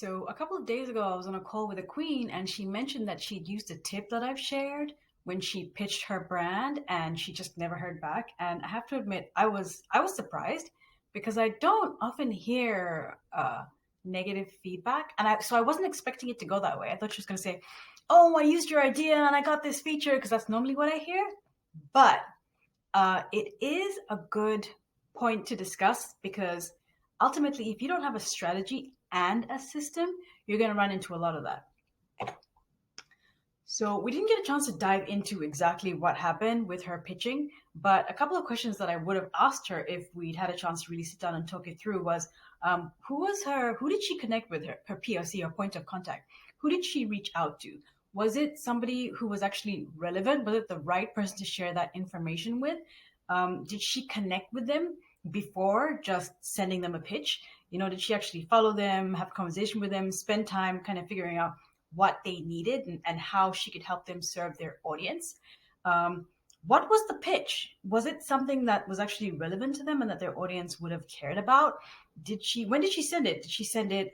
So a couple of days ago, I was on a call with a queen, and she mentioned that she'd used a tip that I've shared when she pitched her brand, and she just never heard back. And I have to admit, I was surprised because I don't often hear negative feedback, and I wasn't expecting it to go that way. I thought she was going to say, "Oh, I used your idea and I got this feature," because that's normally what I hear. But it is a good point to discuss because ultimately, if you don't have a strategy and a system, you're going to run into a lot of that. So, we didn't get a chance to dive into exactly what happened with her pitching, but a couple of questions that I would have asked her if we'd had a chance to really sit down and talk it through was who did she connect with, her POC or point of contact? Who did she reach out to? Was it somebody who was actually relevant? Was it the right person to share that information with? Did she connect with them before just sending them a pitch? Did she actually follow them, have a conversation with them, spend time kind of figuring out what they needed and how she could help them serve their audience? Um, what was the pitch? Was it something that was actually relevant to them and that their audience would have cared about? When did she send it? Did she send it,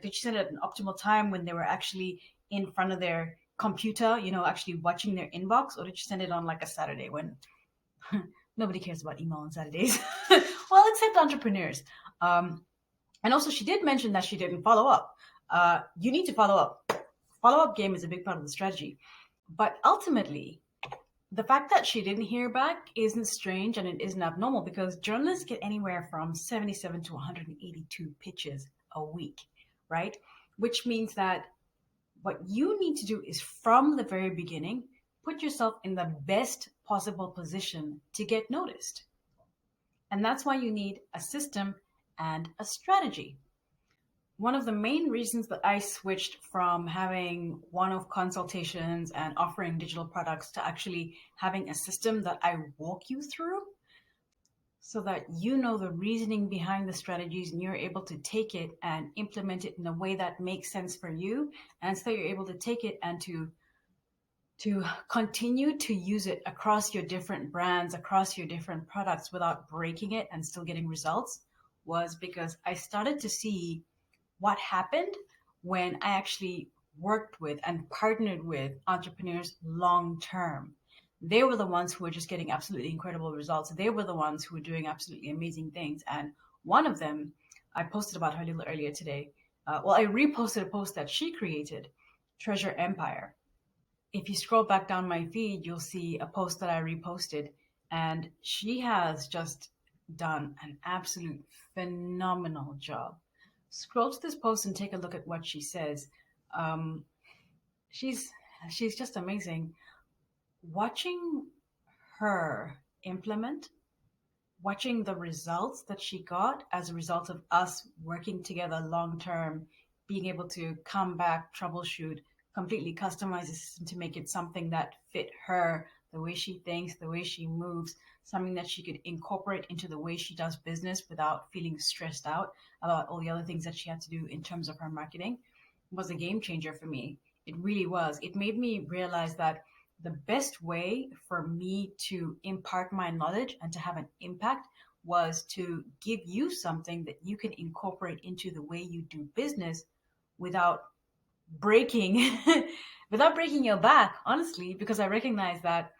did she send it at an optimal time when they were actually in front of their computer, actually watching their inbox? Or did she send it on like a Saturday when nobody cares about email on Saturdays? Well, except entrepreneurs. Um, and also, she did mention that she didn't follow up. You need to follow up. Follow up game is a big part of the strategy. But ultimately, the fact that she didn't hear back isn't strange and it isn't abnormal because journalists get anywhere from 77 to 182 pitches a week, right? Which means that what you need to do is from the very beginning, put yourself in the best possible position to get noticed. And that's why you need a system and a strategy. One of the main reasons that I switched from having one-off consultations and offering digital products to actually having a system that I walk you through so that you know the reasoning behind the strategies and you're able to take it and implement it in a way that makes sense for you, and so that you're able to take it and to continue to use it across your different brands, across your different products without breaking it and still getting results, was because I started to see what happened when I actually worked with and partnered with entrepreneurs long term. They were the ones who were just getting absolutely incredible results. They were the ones who were doing absolutely amazing things. And one of them, I posted about her a little earlier today. I reposted a post that she created, Treasure Empire. If you scroll back down my feed, you'll see a post that I reposted. And she has just done an absolute phenomenal job. Scroll to this post and take a look at what she says. Um, she's she's just amazing. Watching her implement, watching the results that she got as a result of us working together long term, being able to come back, troubleshoot, completely customize the system to make it something that fit her, the way she thinks, the way she moves, something that she could incorporate into the way she does business without feeling stressed out about all the other things that she had to do in terms of her marketing, was a game changer for me. It really was. It made me realize that the best way for me to impart my knowledge and to have an impact was to give you something that you can incorporate into the way you do business without breaking without breaking your back, honestly, because I recognize that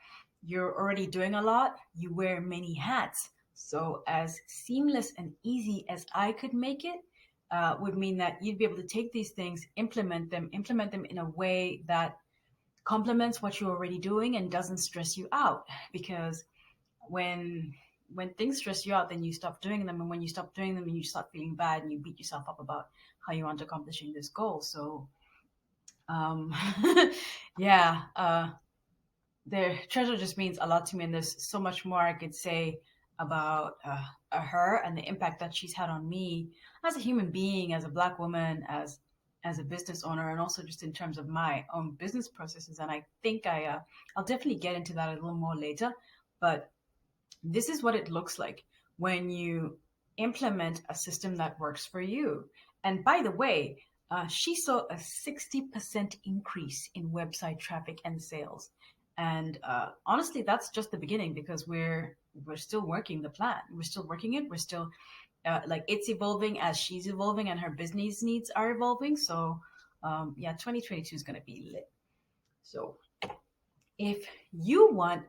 you're already doing a lot, you wear many hats. So as seamless and easy as I could make it, would mean that you'd be able to take these things, implement them in a way that complements what you're already doing and doesn't stress you out. Because when when things stress you out, then you stop doing them, and when you stop doing them, you start feeling bad and you beat yourself up about how you aren't accomplishing this goal. So um, yeah, the treasure just means a lot to me, and there's so much more I could say about her and the impact that she's had on me as a human being, as a Black woman, as a business owner, and also just in terms of my own business processes. And I think I'll definitely get into that a little more later. But this is what it looks like when you implement a system that works for you. And by the way, she saw a 60% increase in website traffic and sales. And honestly, that's just the beginning because we're still working the plan. We're still working it. We're still like it's evolving as she's evolving and her business needs are evolving. So yeah, 2022 is going to be lit. So if you want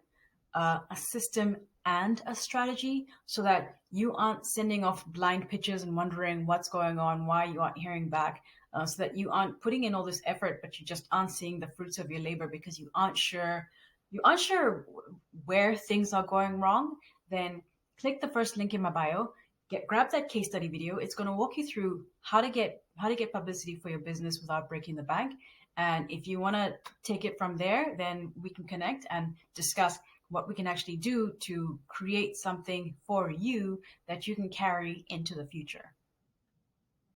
a system and a strategy so that you aren't sending off blind pitches and wondering what's going on, why you aren't hearing back, so that you aren't putting in all this effort, but you just aren't seeing the fruits of your labor because you aren't sure where things are going wrong, then click the first link in my bio. Grab that case study video. It's going to walk you through how to get publicity for your business without breaking the bank. And if you want to take it from there, then we can connect and discuss what we can actually do to create something for you that you can carry into the future.